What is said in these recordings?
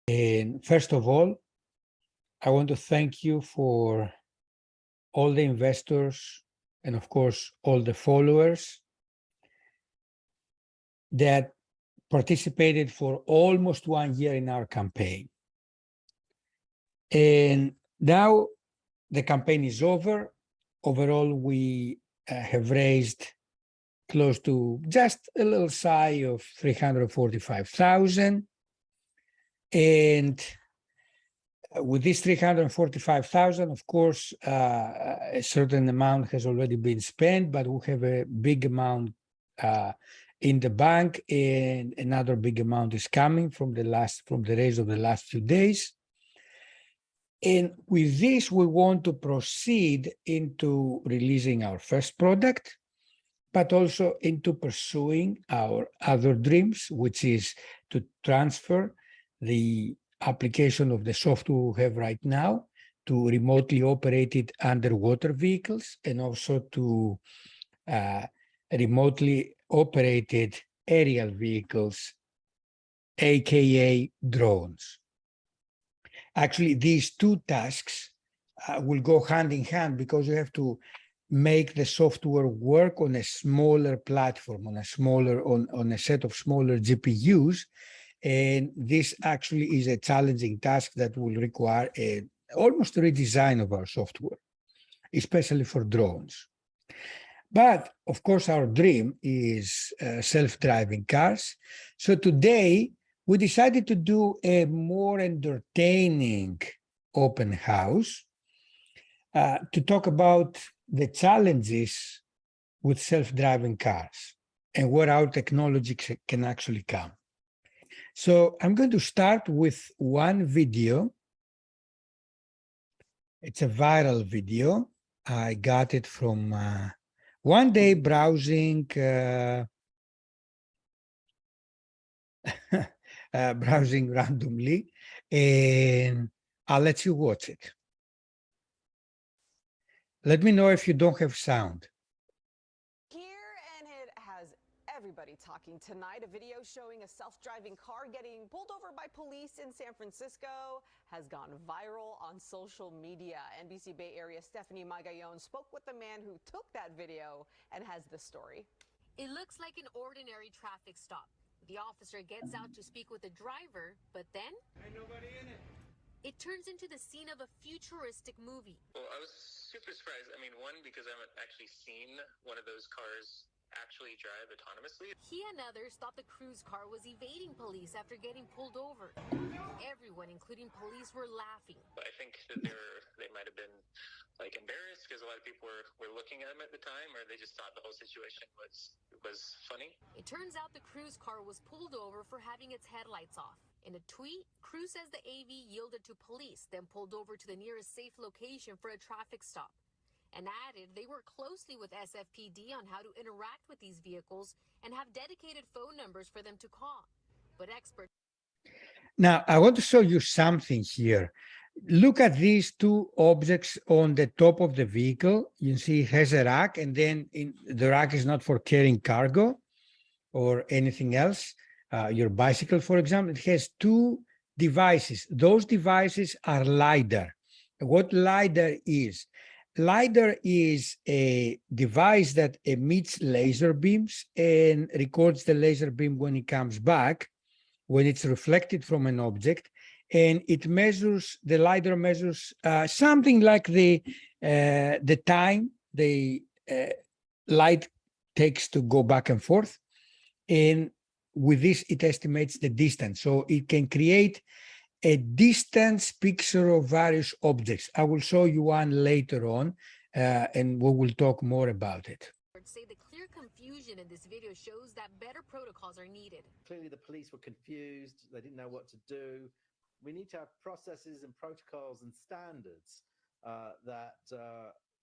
And first of all, I want to thank you for all the investors and, of course, all the followers that participated for almost 1 year in our campaign. And now the campaign is over. Overall, we have raised close to just a little shy of 345,000. And with this 345,000, of course, a certain amount has already been spent, but we have a big amount in the bank, and another big amount is coming from the raise of the last few days. And with this, we want to proceed into releasing our first product, but also into pursuing our other dreams, which is to transfer the application of the software we have right now to remotely operated underwater vehicles, and also to remotely operated aerial vehicles, aka drones. Actually, these two tasks will go hand in hand, because you have to make the software work on a smaller platform, on a set of smaller GPUs. And this actually is a challenging task that will require almost a redesign of our software, especially for drones. But of course, our dream is self-driving cars. So today, we decided to do a more entertaining open house to talk about the challenges with self-driving cars and where our technology can actually come. So I'm going to start with one video. It's a viral video. I got it from one day browsing browsing randomly, and I'll let you watch it. Let me know if you don't have sound. Here, and it has everybody talking tonight. A video showing a self-driving car getting pulled over by police in San Francisco has gone viral on social media. NBC Bay Area Stephanie Magallon spoke with the man who took that video and has the story. It looks like an ordinary traffic stop. The officer gets out to speak with the driver, but then ain't nobody in it. It turns into the scene of a futuristic movie. Well, I was super surprised. I mean, one, because I haven't actually seen one of those cars actually drive autonomously. He and others thought the cruise car was evading police after getting pulled over. Everyone, including police, were laughing. I think that they might have been like embarrassed because a lot of people were looking at them at the time, or they just thought the whole situation was funny. It turns out the cruise car was pulled over for having its headlights off. In a tweet, Cruise says the AV yielded to police, then pulled over to the nearest safe location for a traffic stop, and added they work closely with SFPD on how to interact with these vehicles and have dedicated phone numbers for them to call. But experts... Now, I want to show you something here. Look at these two objects on the top of the vehicle. You see it has a rack, and then the rack is not for carrying cargo or anything else. Your bicycle, for example, it has two devices. Those devices are LiDAR. What LiDAR is? LiDAR is a device that emits laser beams and records the laser beam when it comes back, when it's reflected from an object, and it measures, the LiDAR measures something like the time the light takes to go back and forth. And with this, it estimates the distance. So it can create a distance picture of various objects. I will show you one later on, and we will talk more about it. Say the clear confusion in this video shows that better protocols are needed. Clearly, the police were confused. They didn't know what to do. We need to have processes and protocols and standards that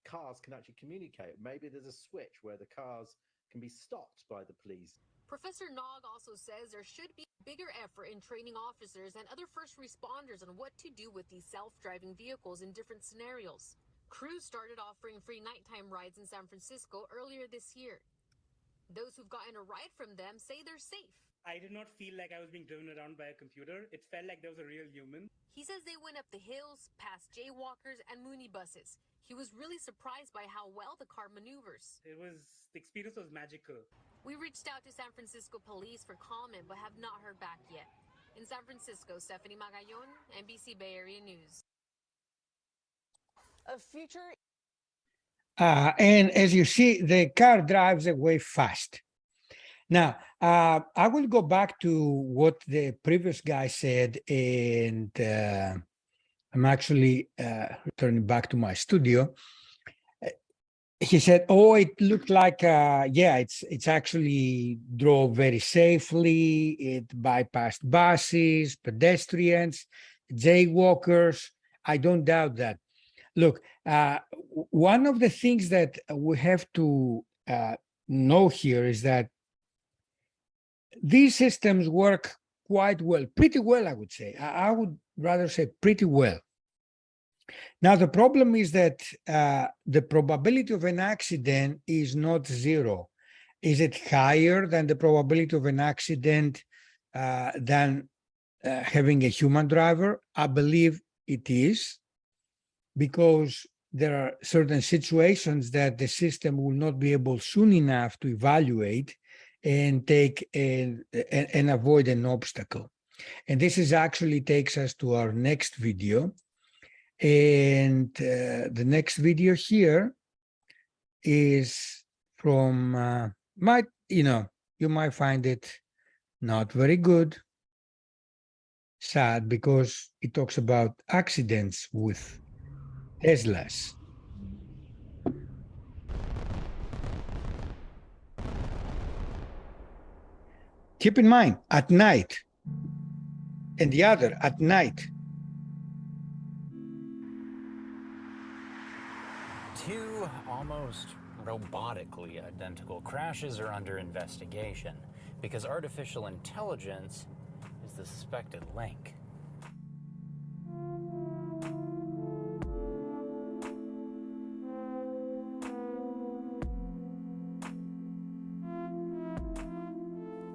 cars can actually communicate. Maybe there's a switch where the cars can be stopped by the police. Professor Nog also says there should be a bigger effort in training officers and other first responders on what to do with these self-driving vehicles in different scenarios. Cruise started offering free nighttime rides in San Francisco earlier this year. Those who've gotten a ride from them say they're safe. I did not feel like I was being driven around by a computer. It felt like there was a real human. He says they went up the hills, past jaywalkers and Mooney buses. He was really surprised by how well the car maneuvers. The experience was magical. We reached out to San Francisco police for comment, but have not heard back yet. In San Francisco, Stephanie Magallon, NBC Bay Area News. A future And as you see, the car drives away fast. Now, I will go back to what the previous guy said, and I'm actually returning back to my studio. He said, "Oh, it looked like, yeah, it's actually drove very safely. It bypassed buses, pedestrians, jaywalkers. I don't doubt that. Look, one of the things that we have to know here is that these systems work quite well, pretty well, I would say. I would rather say pretty well. Now, the problem is that the probability of an accident is not zero. Is it higher than the probability of an accident than having a human driver? I believe it is, because there are certain situations that the system will not be able soon enough to evaluate and take and avoid an obstacle. And this is actually takes us to our next video. And the next video here is from you might find it not very good, sad, because it talks about accidents with Teslas. Keep in mind, at night, and the other at night. Two almost robotically identical crashes are under investigation because artificial intelligence is the suspected link.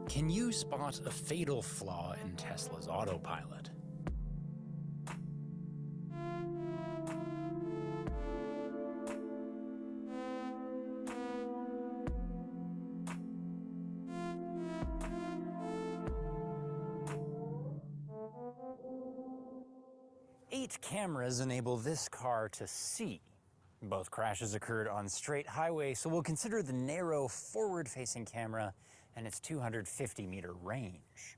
Can you spot a fatal flaw in Tesla's autopilot? Eight cameras enable this car to see. Both crashes occurred on straight highway, so we'll consider the narrow forward-facing camera and its 250-meter range.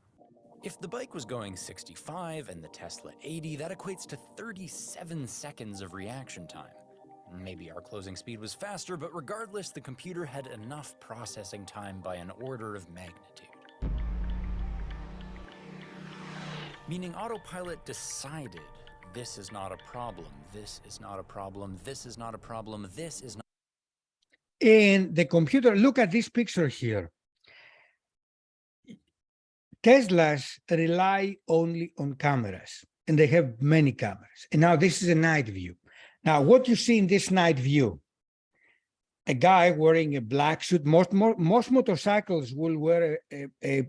If the bike was going 65 and the Tesla 80, that equates to 37 seconds of reaction time. Maybe our closing speed was faster, but regardless, the computer had enough processing time by an order of magnitude. Meaning autopilot decided, this is not a problem, this is not a problem, this is not a problem, this is not. And the computer, look at this picture here. Teslas rely only on cameras, and they have many cameras. And now this is a night view. Now, what you see in this night view, a guy wearing a black suit. Most motorcycles will wear a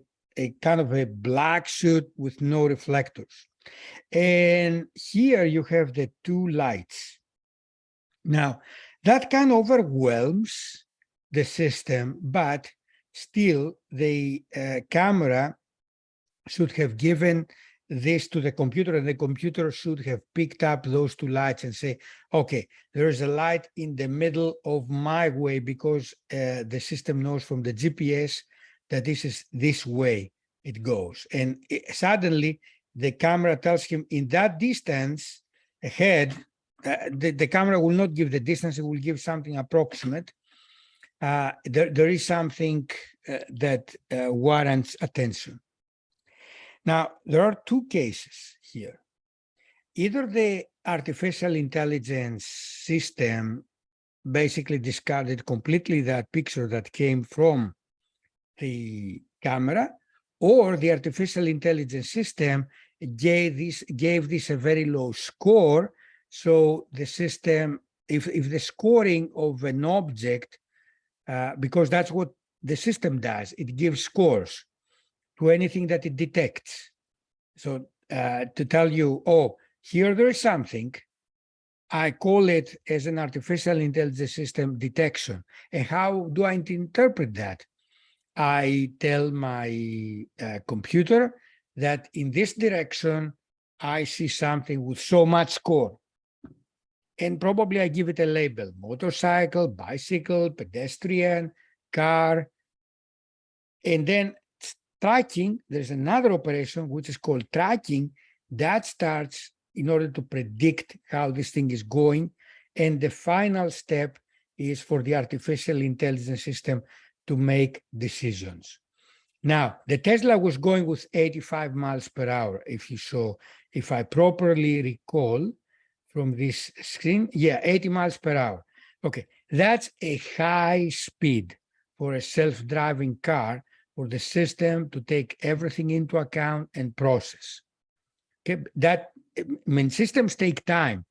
kind of a black suit with no reflectors. And here you have the two lights. Now, that kind of overwhelms the system, but still the camera should have given this to the computer, and the computer should have picked up those two lights and say, okay, there is a light in the middle of my way, because the system knows from the GPS that this is this way it goes. And suddenly the camera tells him in that distance ahead, the camera will not give the distance, it will give something approximate. There is something that warrants attention. Now, there are two cases here. Either the artificial intelligence system basically discarded completely that picture that came from the camera, or the artificial intelligence system gave this a very low score. So the system, if the scoring of an object, because that's what the system does. It gives scores to anything that it detects. So to tell you, oh, here there is something, I call it as an artificial intelligence system detection. And how do I interpret that? I tell my computer that in this direction, I see something with so much score. And probably I give it a label: motorcycle, bicycle, pedestrian, car. And then tracking, there's another operation which is called tracking that starts in order to predict how this thing is going. And the final step is for the artificial intelligence system to make decisions. Now, the Tesla was going with 85 miles per hour. If you saw, if I properly recall from this screen, yeah, 80 miles per hour. Okay, that's a high speed for a self-driving car, for the system to take everything into account and process. Okay, that, I mean, systems take time.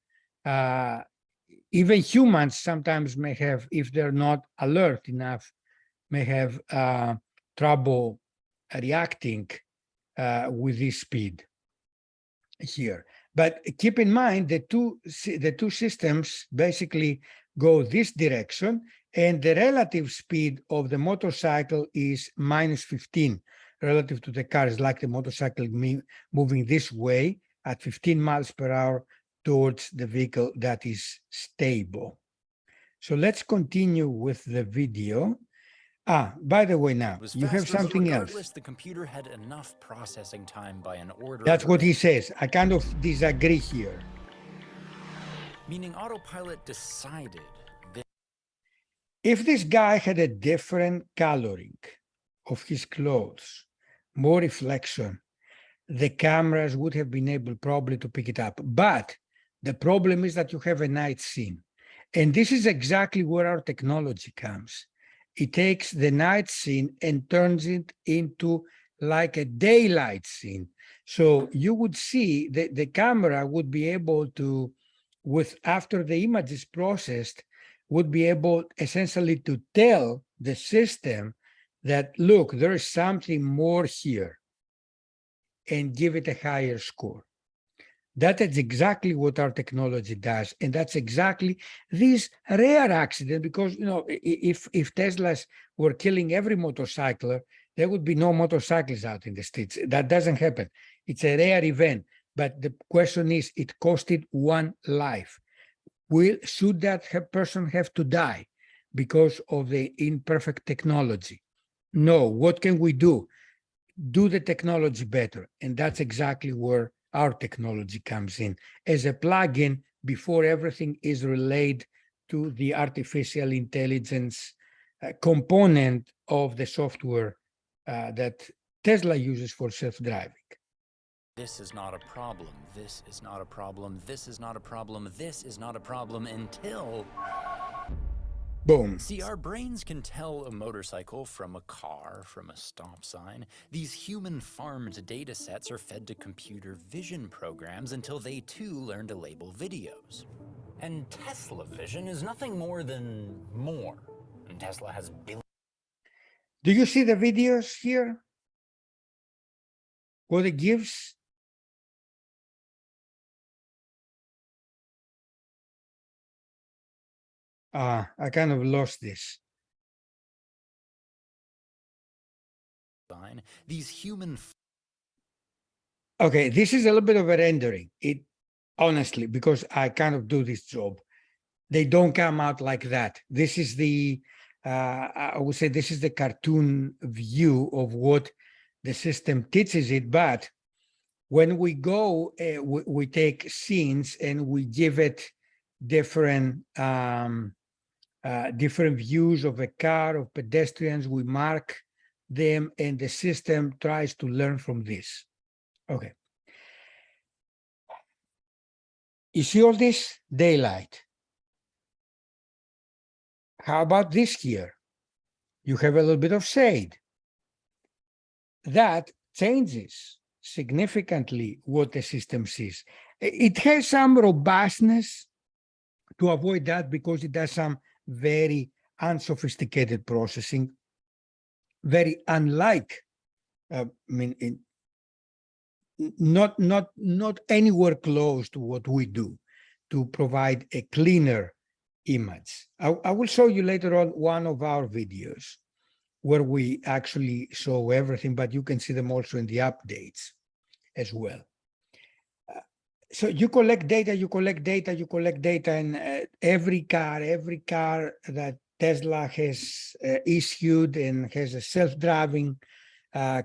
Even humans sometimes may have, if they're not alert enough, may have trouble reacting with this speed here. But keep in mind the two systems basically go this direction, and the relative speed of the motorcycle is -15 relative to the car. Is like the motorcycle moving this way at 15 miles per hour towards the vehicle that is stable. So let's continue with the video. By the way, now you have something else. The computer had enough processing time by an order. That's what he says. I kind of disagree here. Meaning autopilot decided that If this guy had a different coloring of his clothes, more reflection, the cameras would have been able probably to pick it up. But the problem is that you have a night scene. And this is exactly where our technology comes. It takes the night scene and turns it into like a daylight scene. So you would see that the camera would be able to, after the image is processed, would be able essentially to tell the system that, look, there is something more here, and give it a higher score. That is exactly what our technology does. And that's exactly this rare accident, because, you know, if Teslas were killing every motorcycler, there would be no motorcyclists out in the streets. That doesn't happen. It's a rare event. But the question is, it costed one life. Should that person have to die because of the imperfect technology? No. What can we do? Do the technology better. And that's exactly where our technology comes in as a plugin before everything is relayed to the artificial intelligence component of the software that Tesla uses for self-driving. this is not a problem, this is not a problem, this is not a problem, this is not a problem until... Boom. See, our brains can tell a motorcycle from a car, from a stop sign. These human-farmed data sets are fed to computer vision programs until they too learn to label videos. And Tesla vision is nothing more than more. And Tesla has billions. Do you see the videos here? What it gives? I kind of lost this. These human... Okay, this is a little bit of a rendering. It honestly, because I kind of do this job, they don't come out like that. This is the, I would say this is the cartoon view of what the system teaches it. But when we go, we take scenes and we give it different, different views of a car, of pedestrians. We mark them, and the system tries to learn from this. Okay. You see all this? Daylight. How about this here? You have a little bit of shade. That changes significantly what the system sees. It has some robustness to avoid that because it does some very unsophisticated processing. very unlike, I mean, not anywhere close to what we do to provide a cleaner image. I will show you later on one of our videos where we actually show everything, but you can see them also in the updates as well. So you collect data, and every car that Tesla has issued and has a self-driving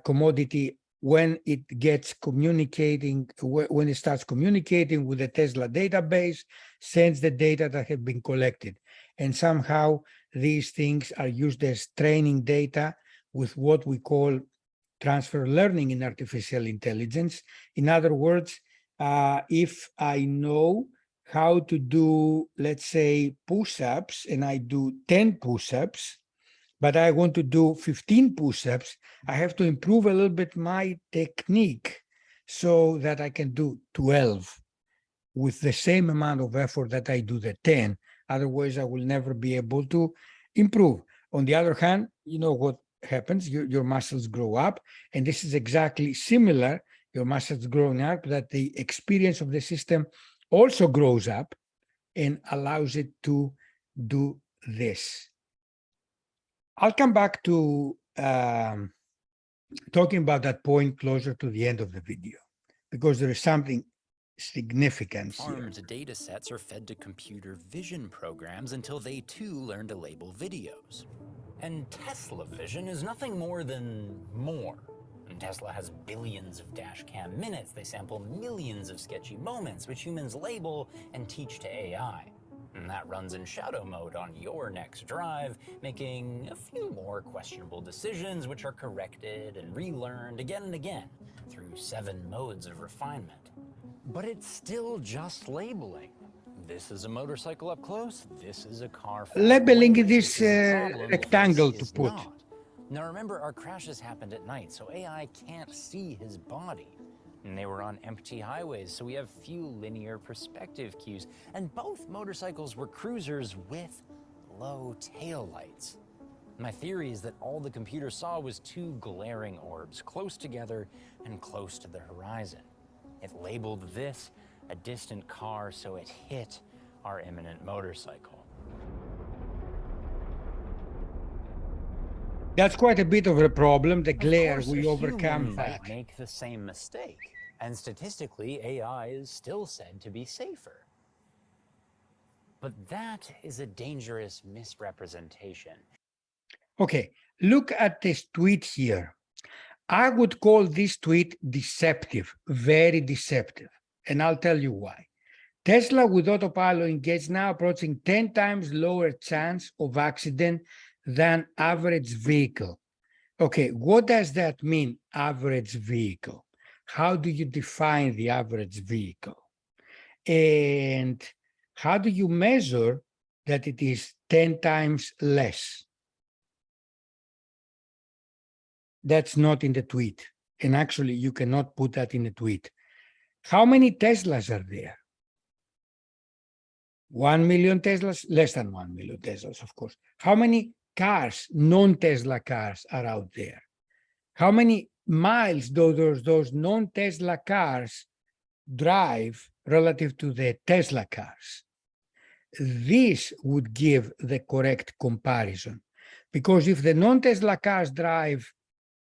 commodity, when it gets communicating, when it starts communicating with the Tesla database, sends the data that have been collected. And somehow these things are used as training data with what we call transfer learning in artificial intelligence. In other words, if I know how to do, let's say, push-ups, and I do 10 push-ups, but I want to do 15 push-ups, I have to improve a little bit my technique so that I can do 12 with the same amount of effort that I do the 10. Otherwise, I will never be able to improve. On the other hand, you know what happens? Your muscles grow up, and this is exactly similar. Your muscles growing up, that the experience of the system also grows up and allows it to do this. I'll come back to talking about that point closer to the end of the video, because there is something significant here. Farmed data sets are fed to computer vision programs until they too learn to label videos. And Tesla Vision is nothing more than more. And Tesla has billions of dash cam minutes. They sample millions of sketchy moments, which humans label and teach to AI. And that runs in shadow mode on your next drive, making a few more questionable decisions, which are corrected and relearned again and again through 7 modes of refinement. But it's still just labeling. This is a motorcycle up close, this is a car far Labeling away, this is a problem, rectangle this to is put. not. Now remember, our crashes happened at night, so AI can't see his body. And they were on empty highways, so we have few linear perspective cues. And both motorcycles were cruisers with low taillights. My theory is that all the computer saw was 2 glaring orbs, close together and close to the horizon. It labeled this a distant car, so it hit our imminent motorcycle. That's quite a bit of a problem. The Of glare, course, we a overcome human that. might make the same mistake, and statistically, AI is still said to be safer. But that is a dangerous misrepresentation. Okay, look at this tweet here. I would call this tweet deceptive, very deceptive. And I'll tell you why. Tesla with autopilot engaged now approaching 10 times lower chance of accident than average vehicle. Okay, what does that mean, average vehicle? How do you define the average vehicle? And how do you measure that it is 10 times less? That's not in the tweet. And actually, you cannot put that in a tweet. How many Teslas are there? 1 million Teslas? Less than 1 million Teslas, of course. How many cars, non-Tesla cars, are out there? How many miles do those non-Tesla cars drive relative to the Tesla cars? This would give the correct comparison. Because if the non-Tesla cars drive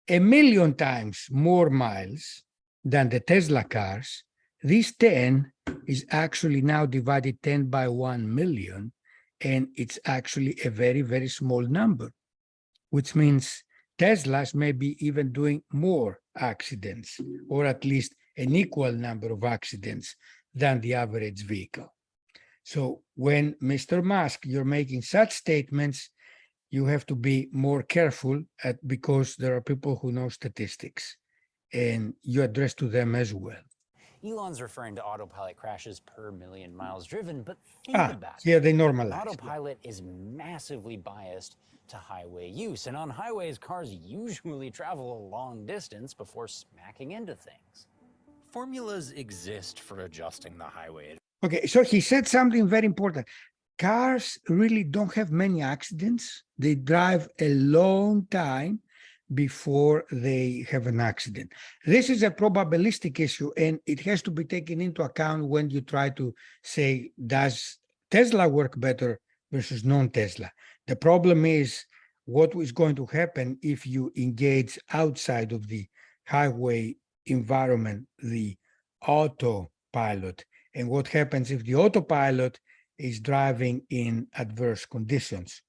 1 million times more miles than the Tesla cars, this 10 is actually now divided 10 by 1 million, and it's actually a very, very small number, which means Teslas may be even doing more accidents, or at least an equal number of accidents than the average vehicle. So when, Mr. Musk, you're making such statements, you have to be more careful because there are people who know statistics, and you address to them as well. Elon's referring to autopilot crashes per million miles driven, but think about Yeah, it. they normalize. Autopilot is massively biased to highway use, and on highways, cars usually travel a long distance before smacking into things. Formulas exist for adjusting the highway. Okay, so he said something very important. Cars really don't have many accidents. They drive a long time before they have an accident. This is a probabilistic issue, and it has to be taken into account when you try to say, does Tesla work better versus non-Tesla? The problem is what is going to happen if you engage outside of the highway environment, the autopilot, and what happens if the autopilot is driving in adverse conditions.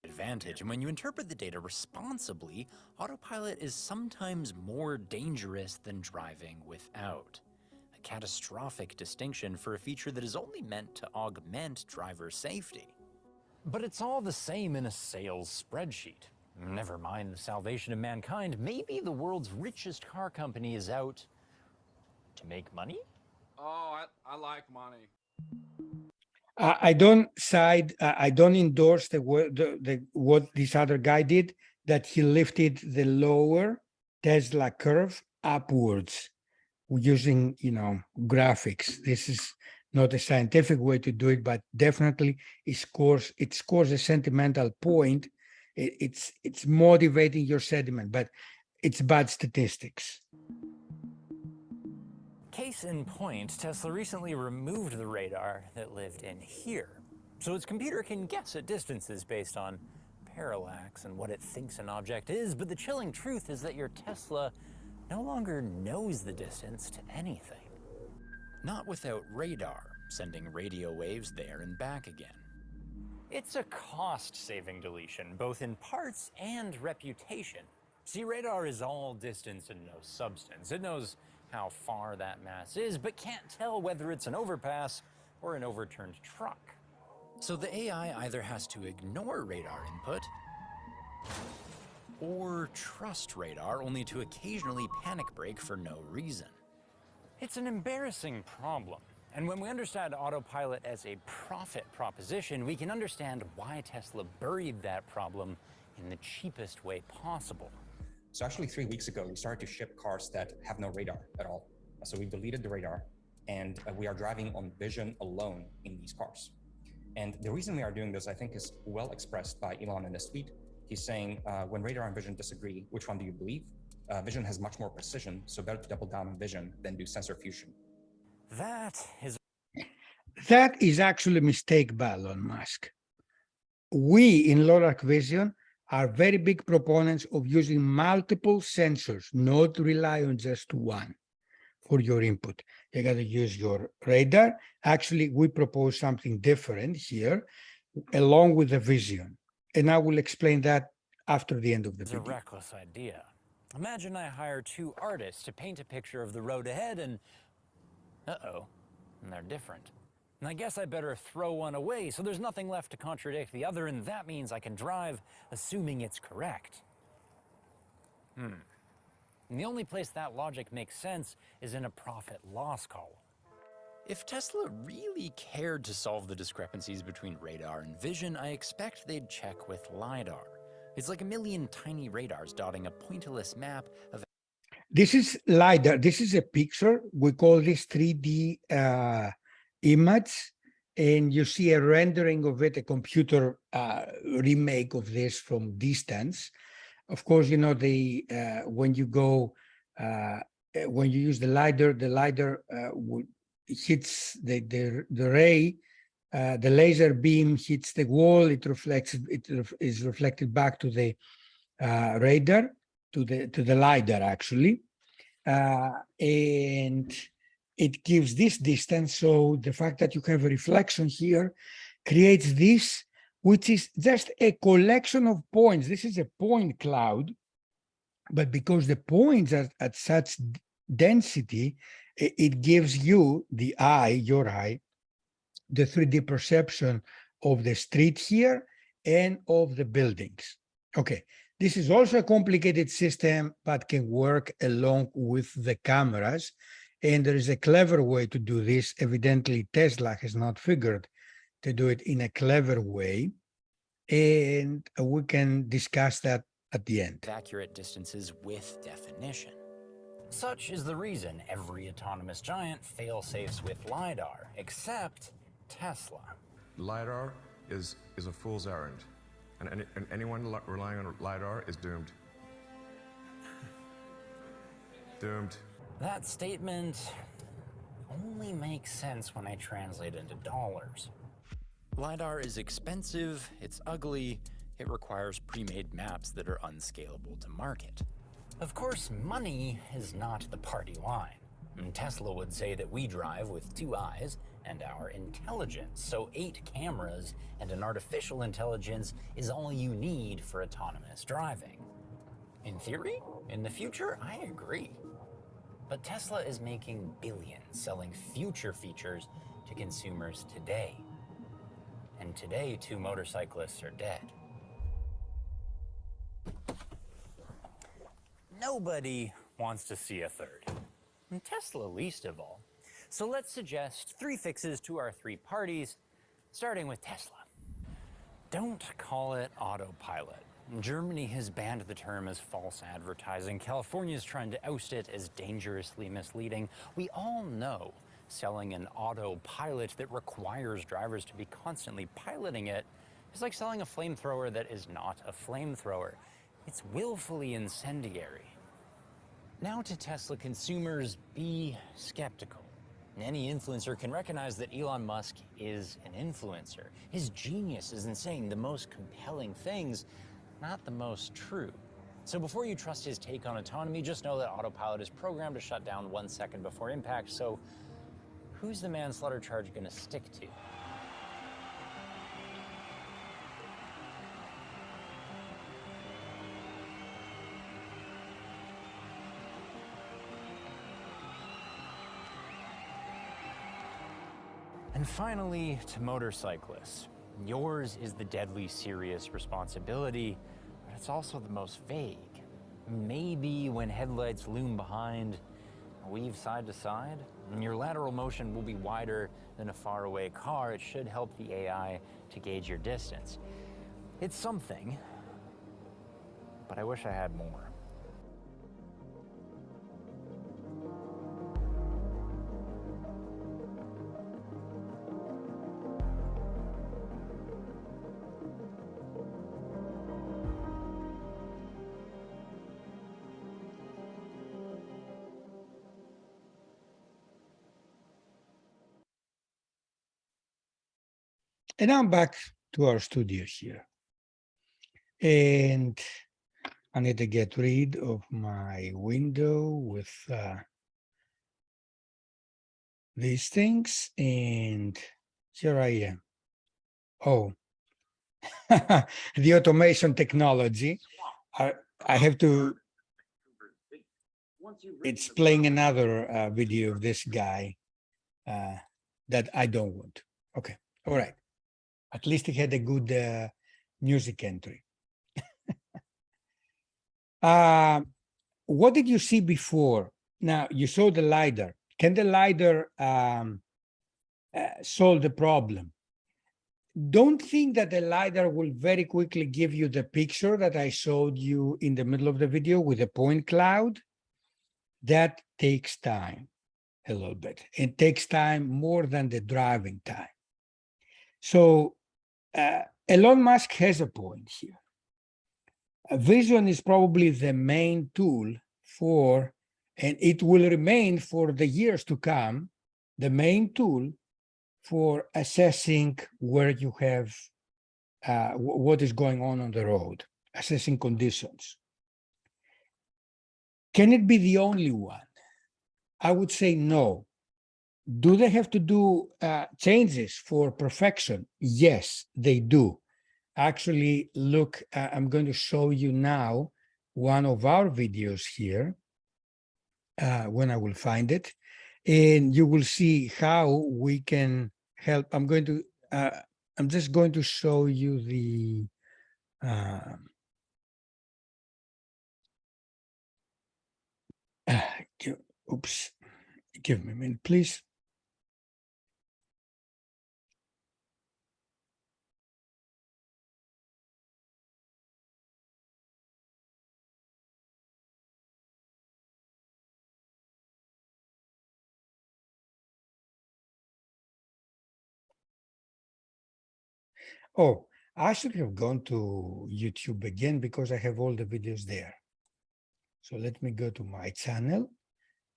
Advantage, and when you interpret the data responsibly, autopilot is sometimes more dangerous than driving without. A catastrophic distinction for a feature that is only meant to augment driver safety. But it's all the same in a sales spreadsheet. Never mind the salvation of mankind, maybe the world's richest car company is out to make money? Oh, I like money. I don't side. I don't endorse what this other guy did. That he lifted the lower Tesla curve upwards using, graphics. This is not a scientific way to do it, but definitely it scores a sentimental point. It's motivating your sentiment, but it's bad statistics. Case in point, Tesla recently removed the radar that lived in here. So its computer can guess at distances based on parallax and what it thinks an object is, but the chilling truth is that your Tesla no longer knows the distance to anything. Not without radar, sending radio waves there and back again. It's a cost-saving deletion, both in parts and reputation. See, radar is all distance and no substance. It knows how far that mass is, but can't tell whether it's an overpass or an overturned truck. So the AI either has to ignore radar input or trust radar only to occasionally panic brake for no reason. It's an embarrassing problem. And when we understand autopilot as a profit proposition, we can understand why Tesla buried that problem in the cheapest way possible. So actually 3 weeks ago, we started to ship cars that have no radar at all. So we deleted the radar and we are driving on vision alone in these cars. And the reason we are doing this, I think, is well expressed by Elon in this tweet. He's saying, when radar and vision disagree, which one do you believe? Vision has much more precision, so better to double down on vision than do sensor fusion. That is actually a mistake by Elon Musk. We in Lolaark Vision are very big proponents of using multiple sensors, not rely on just one for your input. You got to use your radar. Actually, we propose something different here, along with the vision. And I will explain that after the end of the It's a video. reckless idea. Imagine I hire two artists to paint a picture of the road ahead and and they're different. And I guess I better throw one away so there's nothing left to contradict the other, and that means I can drive assuming it's correct. And the only place that logic makes sense is in a profit-loss column. If Tesla really cared to solve the discrepancies between radar and vision, I expect they'd check with LiDAR. It's like a million tiny radars dotting a pointillist map of... This is LiDAR. This is a picture. We call this 3D image. And you see a rendering of it, a computer remake of this from distance. Of course, when you use the LiDAR hits the ray, the laser beam hits the wall, it is reflected back to the radar, to the LiDAR actually, and it gives this distance. So the fact that you have a reflection here creates this, which is just a collection of points. This is a point cloud, but because the points are at such density, it gives you, your eye, the 3D perception of the street here and of the buildings. Okay, this is also a complicated system, but can work along with the cameras. And there is a clever way to do this. Evidently, Tesla has not figured to do it in a clever way. And we can discuss that at the end. Accurate distances with definition. Such is the reason every autonomous giant fail-safes with LiDAR, except Tesla. LiDAR is a fool's errand, and anyone relying on LiDAR is doomed. Doomed. That statement only makes sense when I translate into dollars. LiDAR is expensive, it's ugly, it requires pre-made maps that are unscalable to market. Of course, money is not the party line. And Tesla would say that we drive with 2 eyes and our intelligence, so 8 cameras and an artificial intelligence is all you need for autonomous driving. In theory, in the future, I agree. But Tesla is making billions selling future features to consumers today. And today, 2 motorcyclists are dead. Nobody wants to see a third, and Tesla least of all. So let's suggest 3 fixes to our 3 parties, starting with Tesla. Don't call it autopilot. Germany has banned the term as false advertising. California is trying to oust it as dangerously misleading. We all know selling an autopilot that requires drivers to be constantly piloting it is like selling a flamethrower that is not a flamethrower. It's willfully incendiary. Now to Tesla consumers, be skeptical. Any influencer can recognize that Elon Musk is an influencer. His genius is in saying the most compelling things, not the most true. So before you trust his take on autonomy, just know that autopilot is programmed to shut down 1 second before impact, so who's the manslaughter charge gonna stick to? And finally, to motorcyclists. Yours is the deadly serious responsibility, but it's also the most vague. Maybe when headlights loom behind, weave side to side, and your lateral motion will be wider than a faraway car. It should help the AI to gauge your distance. It's something, but I wish I had more. And I'm back to our studio here. And I need to get rid of my window with these things. And here I am. Oh, the automation technology. I have to, it's playing another video of this guy that I don't want. Okay, all right. At least he had a good music entry. What did you see before? Now, you saw the LiDAR. Can the LiDAR solve the problem? Don't think that the LiDAR will very quickly give you the picture that I showed you in the middle of the video with a point cloud. That takes time a little bit. It takes time more than the driving time. So Elon Musk has a point here. Vision is probably the main tool for, and it will remain for the years to come, the main tool for assessing where you have, what is going on the road, assessing conditions. Can it be the only one? I would say no. Do they have to do changes for perfection? Yes, they do. Actually, look, I'm going to show you now one of our videos here when I will find it, and you will see how we can help. I'm just going to show you the oops, give me a minute, please. Oh, I should have gone to YouTube again because I have all the videos there. So let me go to my channel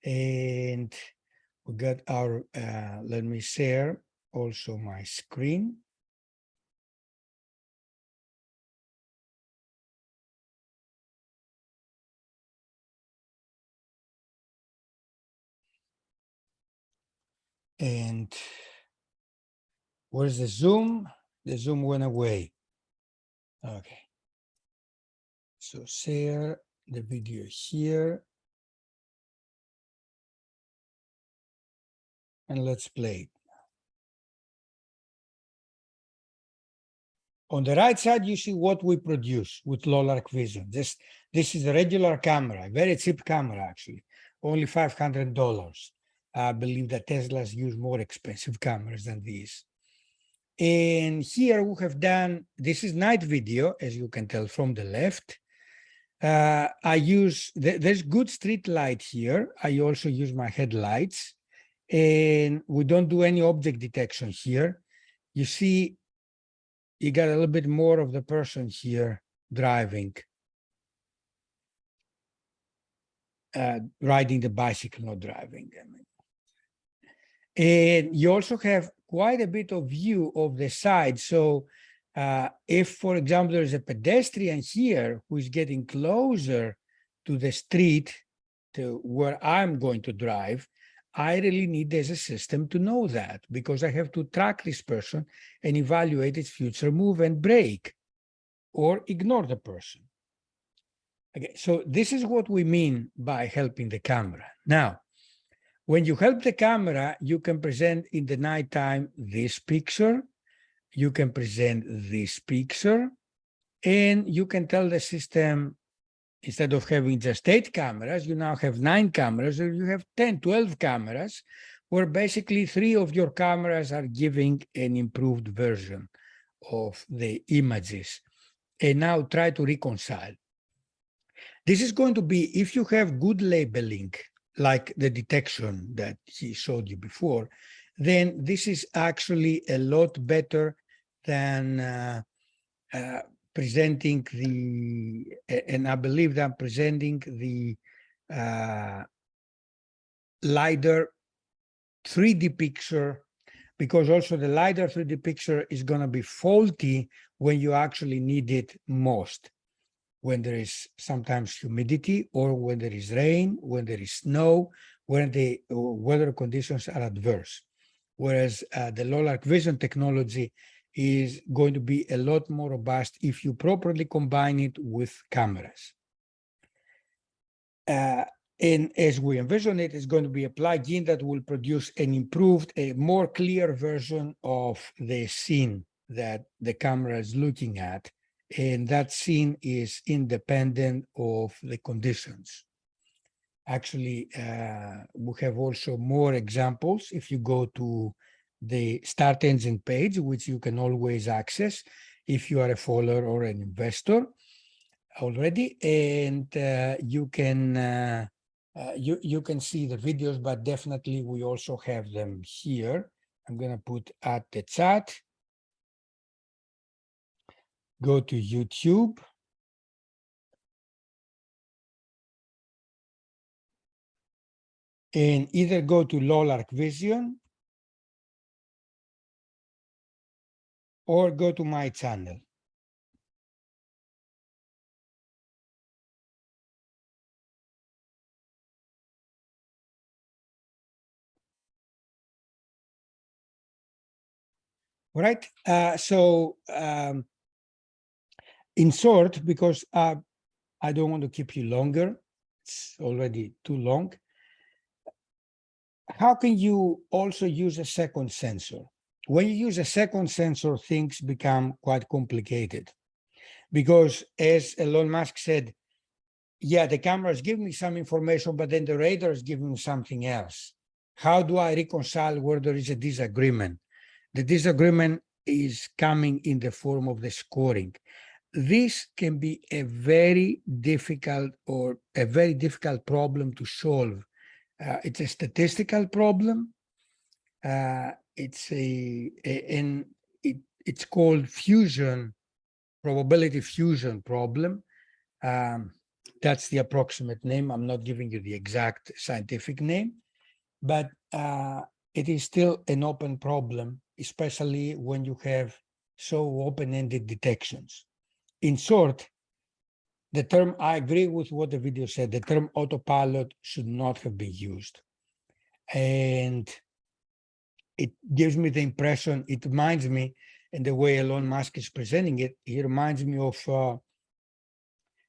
And we got our, let me share also my screen. And where's the Zoom? The Zoom went away. Okay. So share the video here. And let's play it. On the right side, you see what we produce with Lolaark Vision. This is a regular camera, a very cheap camera, actually, only $500. I believe that Teslas use more expensive cameras than these. And here we have done, this is night video, as you can tell from the left. I use, there's good street light here. I also use my headlights. And we don't do any object detection here. You see, you got a little bit more of the person here driving, riding the bicycle, not driving. I mean. And you also have quite a bit of view of the side. So if, for example, there's a pedestrian here who is getting closer to the street to where I'm going to drive, I really need as a system to know that, because I have to track this person and evaluate its future move and brake or ignore the person. Okay, so this is what we mean by helping the camera. Now, when you help the camera, you can present in the nighttime this picture, you can present this picture, and you can tell the system, instead of having just 8 cameras, you now have 9 cameras, or you have 10, 12 cameras, where basically 3 of your cameras are giving an improved version of the images. And now try to reconcile. This is going to be, if you have good labeling, like the detection that he showed you before, then this is actually a lot better than presenting the, and I believe that I'm presenting the LiDAR 3D picture, because also the LiDAR 3D picture is going to be faulty when you actually need it most, when there is sometimes humidity, or when there is rain, when there is snow, when the weather conditions are adverse. Whereas the Lolaark Vision technology is going to be a lot more robust if you properly combine it with cameras. And as we envision it, it's going to be a plugin that will produce an improved, a more clear version of the scene that the camera is looking at. And that scene is independent of the conditions. Actually, we have also more examples. If you go to the Start Engine page, which you can always access if you are a follower or an investor already, and you can see the videos, but definitely we also have them here. I'm going to put at the chat. Go to YouTube. And either go to Lolaark Vision or go to my channel. All right. In short, because I don't want to keep you longer, it's already too long. How can you also use a second sensor? When you use a second sensor, things become quite complicated. Because as Elon Musk said, yeah, the cameras give me some information, but then the radar is giving me something else. How do I reconcile where there is a disagreement? The disagreement is coming in the form of the scoring. This can be a very difficult problem to solve. It's a statistical problem. It's called probability fusion problem. That's the approximate name. I'm not giving you the exact scientific name, but it is still an open problem, especially when you have so open-ended detections. In short, the term, I agree with what the video said, the term autopilot should not have been used. And it gives me the impression, it reminds me, in the way Elon Musk is presenting it, he reminds me of,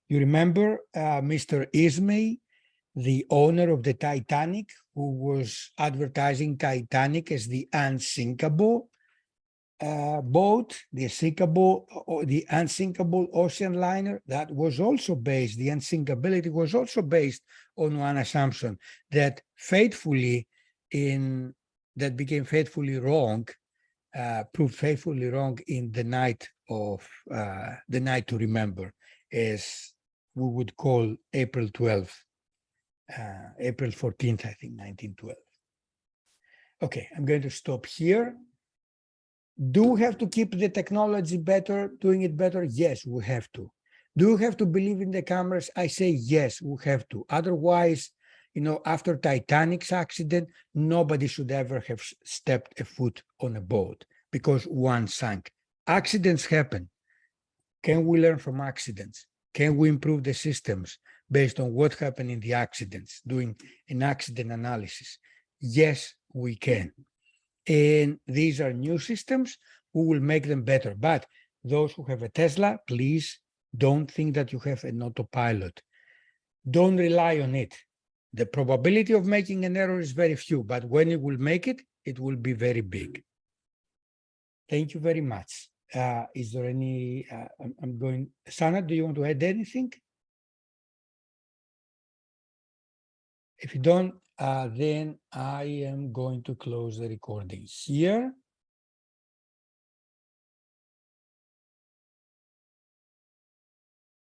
you remember Mr. Ismay, the owner of the Titanic, who was advertising Titanic as the unsinkable boat, the unsinkable ocean liner. That was also based, the unsinkability was also based on one assumption that became faithfully wrong, proved faithfully wrong in the night to remember, as we would call April 12th, April 14th, I think, 1912. Okay, I'm going to stop here. Do we have to keep the technology better, doing it better? Yes, we have to. Do we have to believe in the cameras? I say yes, we have to. Otherwise, after Titanic's accident, nobody should ever have stepped a foot on a boat because one sank. Accidents happen. Can we learn from accidents? Can we improve the systems based on what happened in the accidents, doing an accident analysis? Yes, we can. And these are new systems. We will make them better. But those who have a Tesla, please don't think that you have an autopilot. Don't rely on it. The probability of making an error is very few, but when it will make it, it will be very big. Thank you very much. Is there any, Sana, do you want to add anything? If you don't, then I am going to close the recording here.